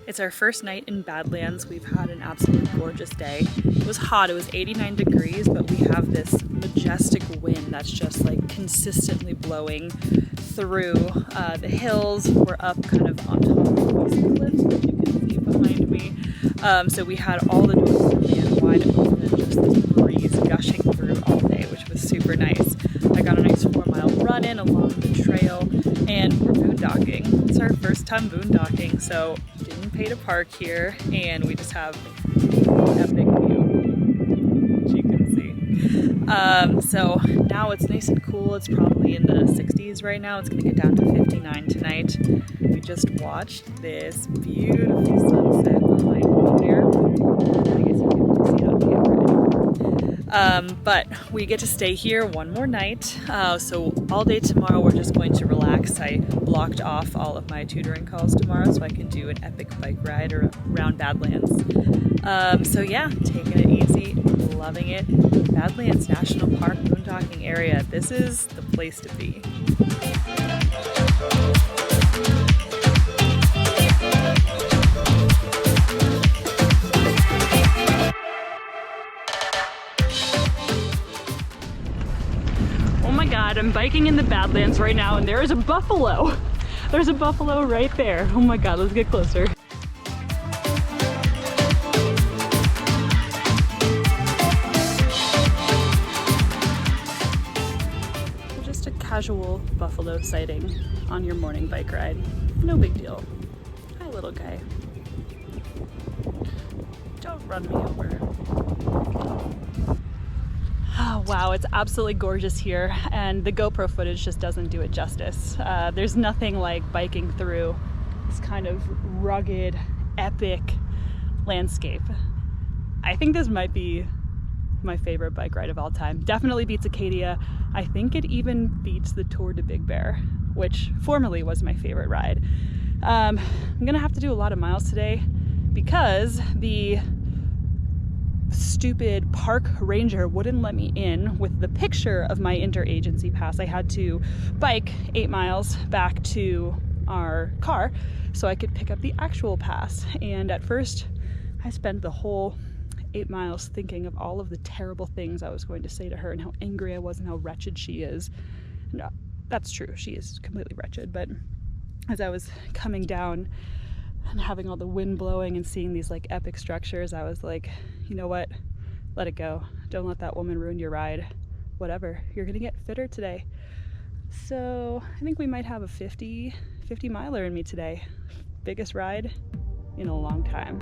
It's our first night in Badlands. We've had an absolutely gorgeous day. It was hot, it was 89 degrees, but we have this majestic wind that's just like consistently blowing through the hills. We're up kind of on top of these cliffs that you can see behind me. So we had all the doors really wide open and just this breeze gushing through all day, which was super nice. I got a nice 4-mile run in along the trail, and we're boondocking. It's our first time boondocking, so didn't pay to park here, and we just have an epic view, which you can see. So now it's nice and cool. It's probably in the 60s right now. It's gonna get down to 59 tonight. We just watched this beautiful sunset behind me there. I guess you can see it on camera. But we get to stay here one more night. So all day tomorrow we're just going to relax. I blocked off all of my tutoring calls tomorrow so I can do an epic bike ride around Badlands. So yeah, taking it easy, loving it. Badlands National Park boondocking area. This is the place to be. God, I'm biking in the Badlands right now and there is a buffalo. There's a buffalo right there. Oh my God, let's get closer. Just a casual buffalo sighting on your morning bike ride. No big deal. Hi, little guy. Don't run me over. Oh, wow, it's absolutely gorgeous here, and the GoPro footage just doesn't do it justice. There's nothing like biking through this kind of rugged, epic landscape. I think this might be my favorite bike ride of all time. Definitely beats Acadia. I think it even beats the Tour de Big Bear, which formerly was my favorite ride. I'm gonna have to do a lot of miles today because the stupid park ranger wouldn't let me in with the picture of my interagency pass. I had to bike 8 miles back to our car so I could pick up the actual pass. And at first I spent the whole 8 miles thinking of all of the terrible things I was going to say to her and how angry I was and how wretched she is. No, that's true, she is completely wretched, but as I was coming down and having all the wind blowing and seeing these like epic structures, I was like, you know what? Let it go. Don't let that woman ruin your ride. Whatever. You're gonna get fitter today. So I think we might have a 50 miler in me today. Biggest ride in a long time.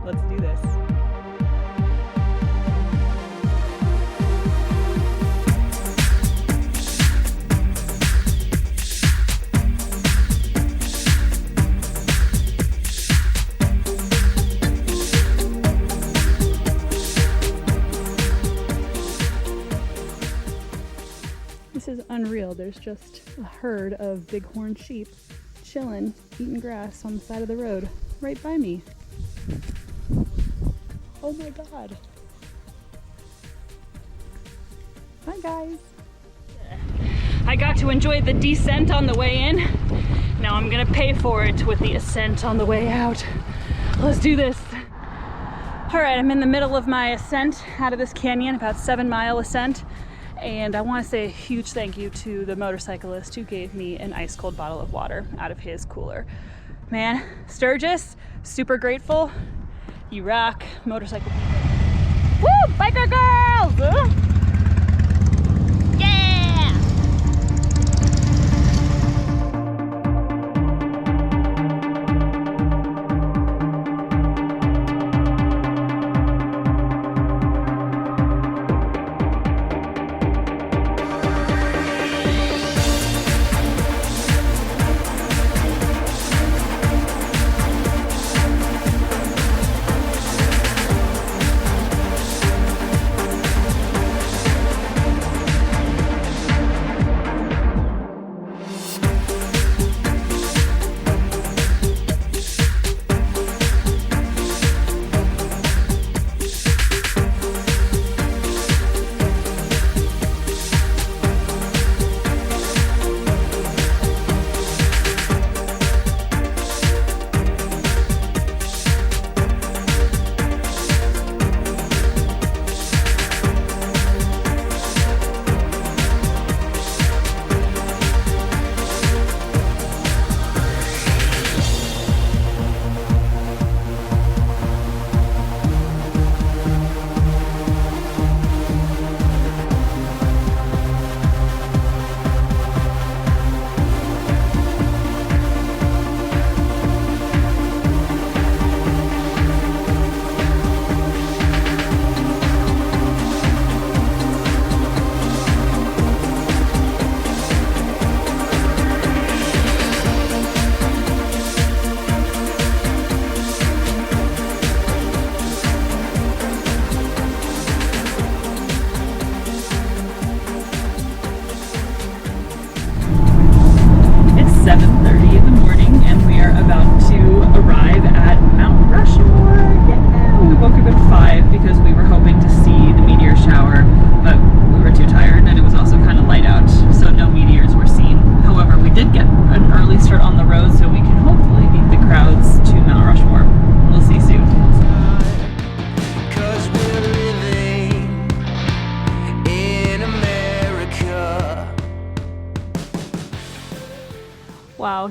Let's do this. This is unreal. There's just a herd of bighorn sheep chilling, eating grass on the side of the road right by me. Oh my God. Hi guys. I got to enjoy the descent on the way in. Now I'm gonna pay for it with the ascent on the way out. Let's do this. All right, I'm in the middle of my ascent out of this canyon, about 7-mile ascent. And I want to say a huge thank you to the motorcyclist who gave me an ice cold bottle of water out of his cooler. Man, Sturgis, super grateful. You rock, motorcycle people. Woo, biker girls! Yeah!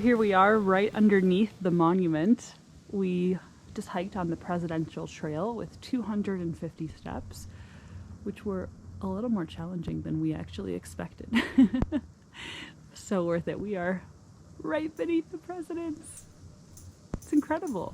here we are right underneath the monument. We just hiked on the Presidential Trail with 250 steps, which were a little more challenging than we actually expected. So worth it. We are right beneath the presidents. It's incredible.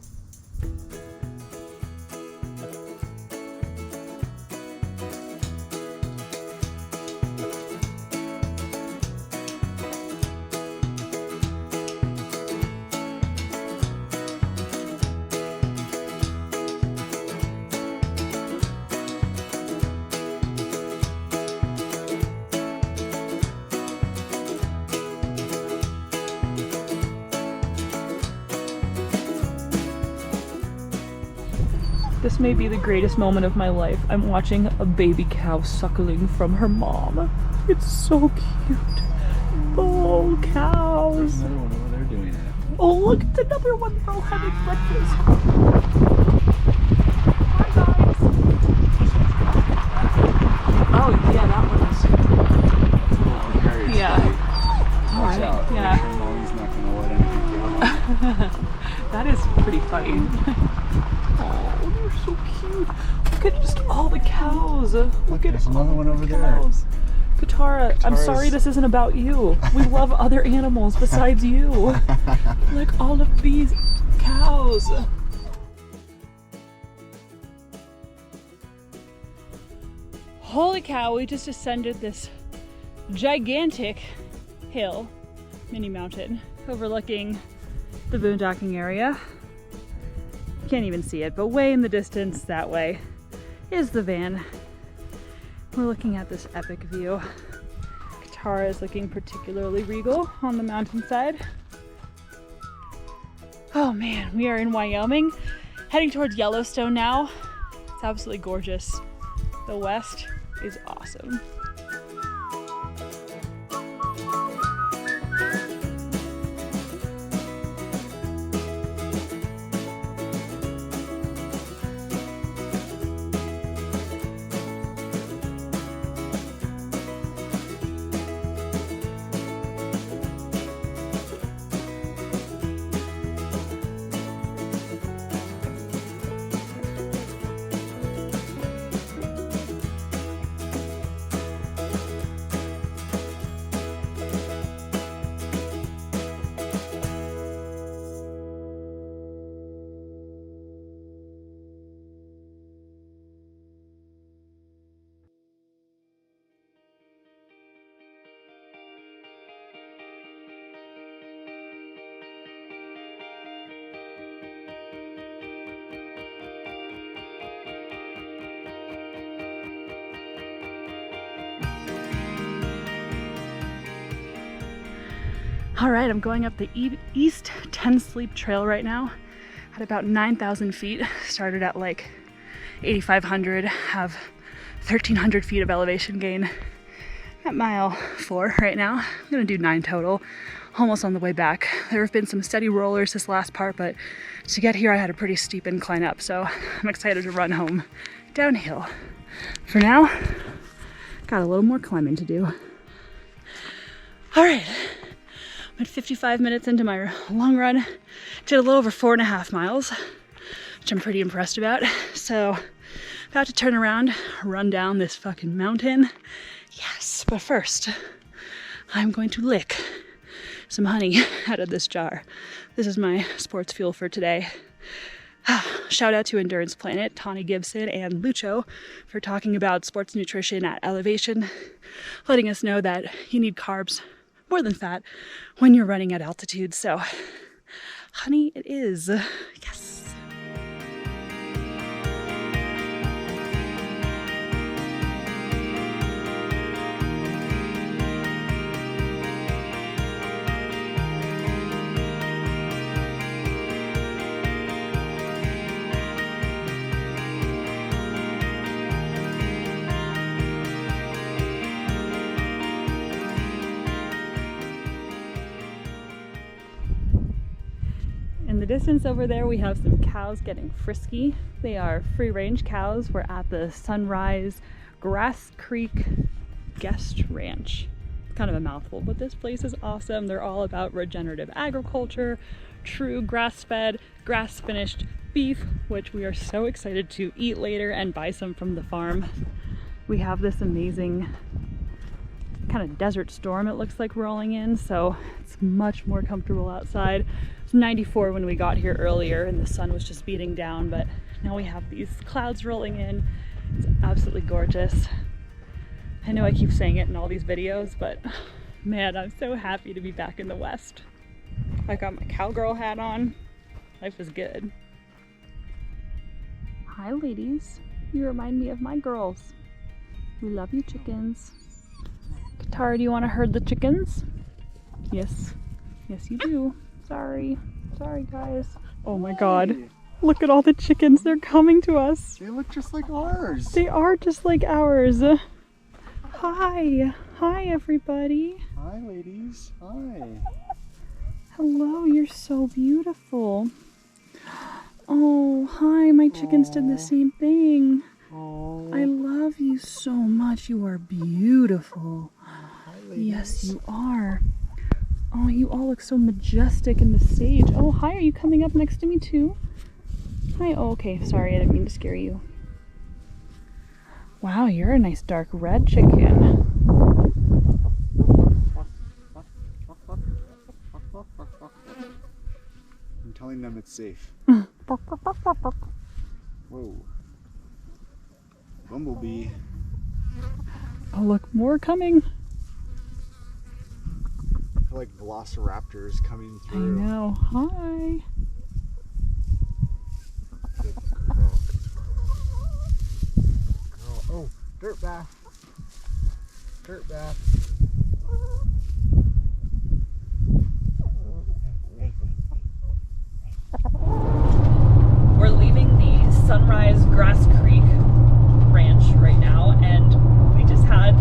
This may be the greatest moment of my life. I'm watching a baby cow suckling from her mom. It's so cute. Oh, cows. There's another one over there doing it. Oh, look, it's another one. They're all having breakfast. Hi, guys. Oh, yeah, that one is. That's a little precarious. Yeah. All Watch right. out. Yeah. Make sure Molly's not going to let anything go. That is pretty funny. Oh, they're so cute. Look at just all the cows. Look at There's another one over there. cows. Katara, I'm sorry this isn't about you. We love other animals besides you. Like all of these cows. Holy cow, we just ascended this gigantic hill, mini mountain, overlooking the boondocking area. Can't even see it, but way in the distance that way is the van. We're looking at this epic view. Katara is looking particularly regal on the mountainside. Oh man, we are in Wyoming, heading towards Yellowstone now. It's absolutely gorgeous. The west is awesome. All right, I'm going up the East 10 Sleep Trail right now at about 9,000 feet. Started at like 8,500, have 1,300 feet of elevation gain at mile 4 right now. I'm gonna do 9 total, almost on the way back. There have been some steady rollers this last part, but to get here I had a pretty steep incline up, so I'm excited to run home downhill. For now, got a little more climbing to do. All right. I'm at 55 minutes into my long run. Did a little over 4.5 miles, which I'm pretty impressed about. So, about to turn around, run down this fucking mountain. Yes, but first, I'm going to lick some honey out of this jar. This is my sports fuel for today. Shout out to Endurance Planet, Tawny Gibson, and Lucho for talking about sports nutrition at elevation, letting us know that you need carbs more than fat when you're running at altitude. So, honey it is. Yes. In the distance over there, we have some cows getting frisky. They are free-range cows. We're at the Sunrise Grass Creek Guest Ranch. kind of a mouthful, but this place is awesome. They're all about regenerative agriculture, true grass-fed, grass-finished beef, which we are so excited to eat later and buy some from the farm. We have this amazing kind of desert storm it looks like rolling in, so it's much more comfortable outside. It was 94 when we got here earlier and the sun was just beating down, but now we have these clouds rolling in. It's absolutely gorgeous. I know I keep saying it in all these videos, but man, I'm so happy to be back in the West. I got my cowgirl hat on. Life is good. Hi ladies, you remind me of my girls. We love you chickens. Katara, do you want to herd the chickens? Yes. Yes you do. Sorry. Sorry guys. Oh my god. Look at all the chickens. They're coming to us. They look just like ours. They are just like ours. Hi. Hi everybody. Hi ladies. Hi. Hello, you're so beautiful. Oh, hi. My chickens did the same thing. Oh. I love you so much. You are beautiful. Hi ladies. Yes, you are. Oh, you all look so majestic in the sage. Oh, hi. Are you coming up next to me too? Hi. Oh, okay. Sorry, I didn't mean to scare you. Wow, you're a nice dark red chicken. I'm telling them it's safe. Whoa. Bumblebee. Oh, look, more coming. I feel like velociraptors coming I through. know. Hi. Good girl. Girl. Oh, dirt bath. Dirt bath. We're leaving the Sunrise Grass Creek Ranch right now, and we just had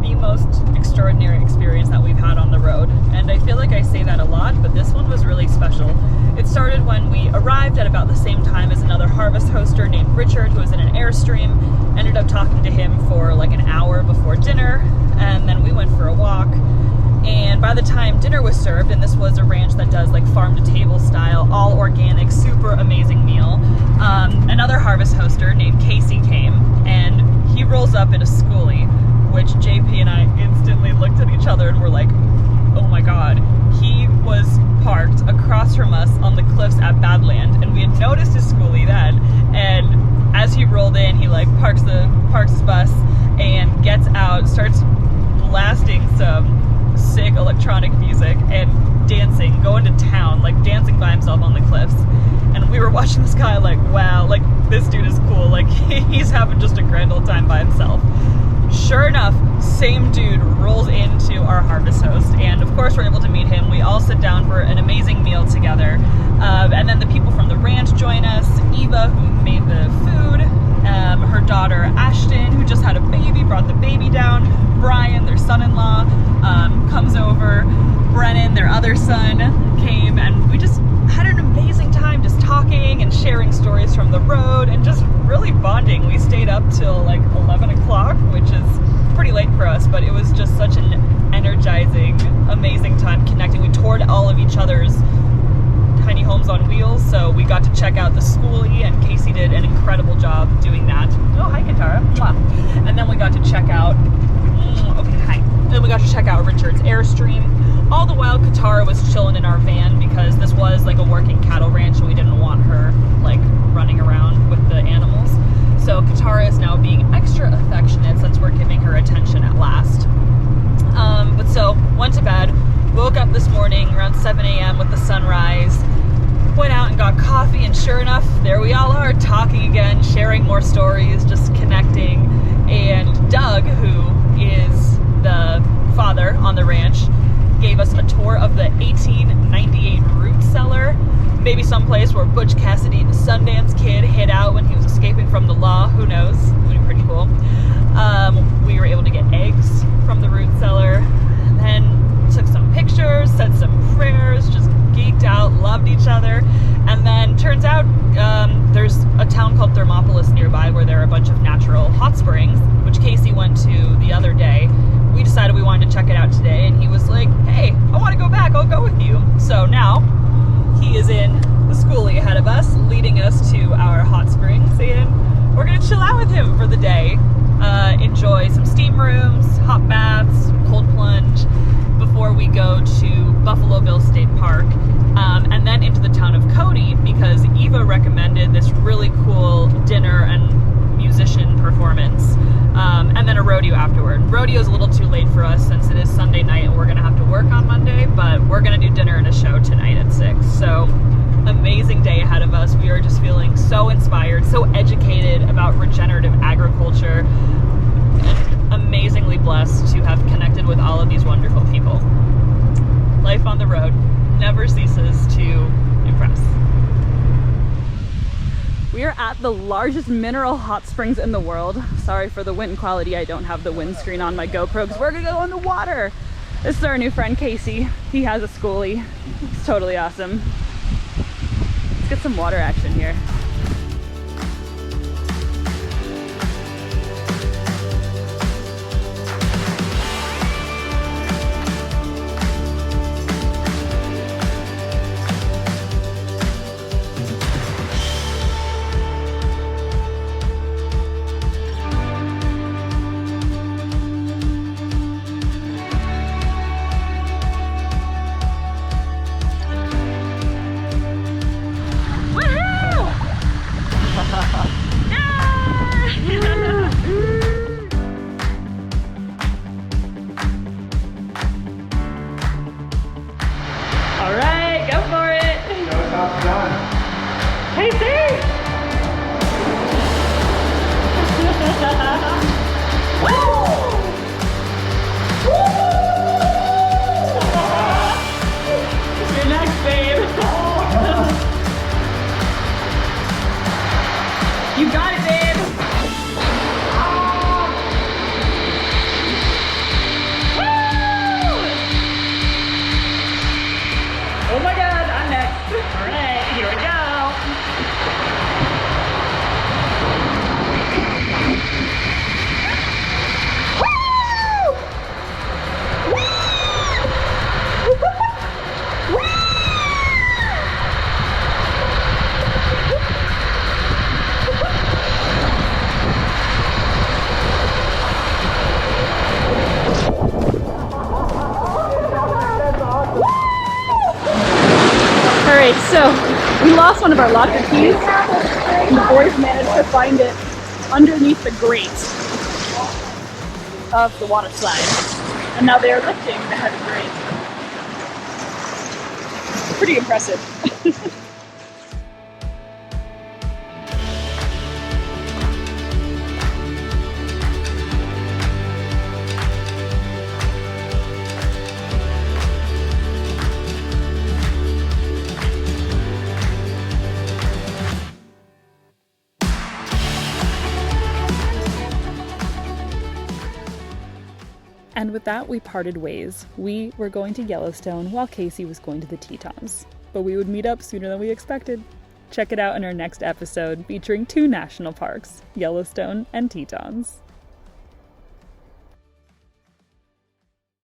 the most extraordinary experience that we've had on the road. And I feel like I say that a lot, but this one was really special. It started when we arrived at about the same time as another harvest hoster named Richard, who was in an Airstream. Ended up talking to him for like an hour before dinner, and then we went for a walk. And by the time dinner was served, and this was a ranch that does like farm to table style, all organic, super amazing meal, another harvest hoster named Casey came, and he rolls up in a schoolie, which JP and I instantly looked at each other and were like, oh my god. He was parked across from us on the cliffs at Badlands, and we had noticed his schoolie then, and as he rolled in, he like parks his bus and gets out, starts blasting some sick electronic music and dancing, going to town, like dancing by himself on the cliffs. And we were watching this guy like, wow, like this dude is cool, like he's having just a grand old time by himself. Sure enough, same dude rolls into our harvest host, and of course we're able to meet him. We all sit down for an amazing meal together, and then the people from the ranch join us. Eva, who made the food, her daughter Ashton, who just had a baby, brought the baby down. Brian, their son-in-law, comes over. Brennan, their other son, came, and we just had an amazing time just talking and sharing stories from the road and just really bonding. We stayed up till like 11 o'clock, which is pretty late for us, but it was just such an energizing, amazing time connecting. We toured all of each other's tiny homes on wheels, so we got to check out the schoolie, and Casey did an incredible job doing that. Oh, hi Katara. Mwah. And then we got to check out, okay, hi. Then we got to check out Richard's Airstream. All the while Katara was chilling in our van because this was like a working cattle ranch and we didn't want her like running around with the animals. So Katara is now being extra affectionate since we're giving her attention at last. But so went to bed, woke up this morning around 7 a.m. with the sunrise, went out and got coffee, and sure enough, there we all are talking again, sharing more stories, just connecting. And Doug, who is the father on the ranch, gave us a tour of the 1898 root cellar, maybe someplace where Butch Cassidy, the Sundance Kid, hid out when he was escaping from the law. Who knows? It would be pretty cool. We were able to get eggs from the root cellar, and then took some pictures, said some prayers, just geeked out, loved each other. And then turns out there's a town called Thermopolis nearby where there are a bunch of natural hot springs, which Casey went to the other day. we decided we wanted to check it out today, and he was like, hey, I want to go back, I'll go with you. So now he is in the schoolie ahead of us, leading us to our hot springs, and we're gonna chill out with him for the day. Enjoy some steam rooms, hot baths, cold plunge before we go to Buffalo Bill State Park, and then into the town of Cody, because Eva recommended this really cool dinner and musician performance, and then a rodeo afterward. Rodeo is a little too late for us since it is Sunday night and we're gonna have to work on Monday, but we're gonna do dinner and a show tonight at 6. So amazing day ahead of us. We are just feeling so inspired, so educated about regenerative agriculture, and amazingly blessed to have connected with all of these wonderful people. Life on the road never ceases to impress. We are at the largest mineral hot springs in the world. Sorry for the wind quality, I don't have the windscreen on my GoPro because we're gonna go in the water. This is our new friend Casey. He has a schoolie. It's totally awesome. Let's get some water action here. You got it, babe! Woo! Oh my god, I'm next. Alright, here we go. Alright, so we lost one of our locker keys, and the boys managed to find it underneath the grate of the water slide. And now they are lifting the heavy grate. Pretty impressive. And with that, we parted ways. We were going to Yellowstone while Casey was going to the Tetons. But we would meet up sooner than we expected. Check it out in our next episode featuring 2 national parks, Yellowstone and Tetons.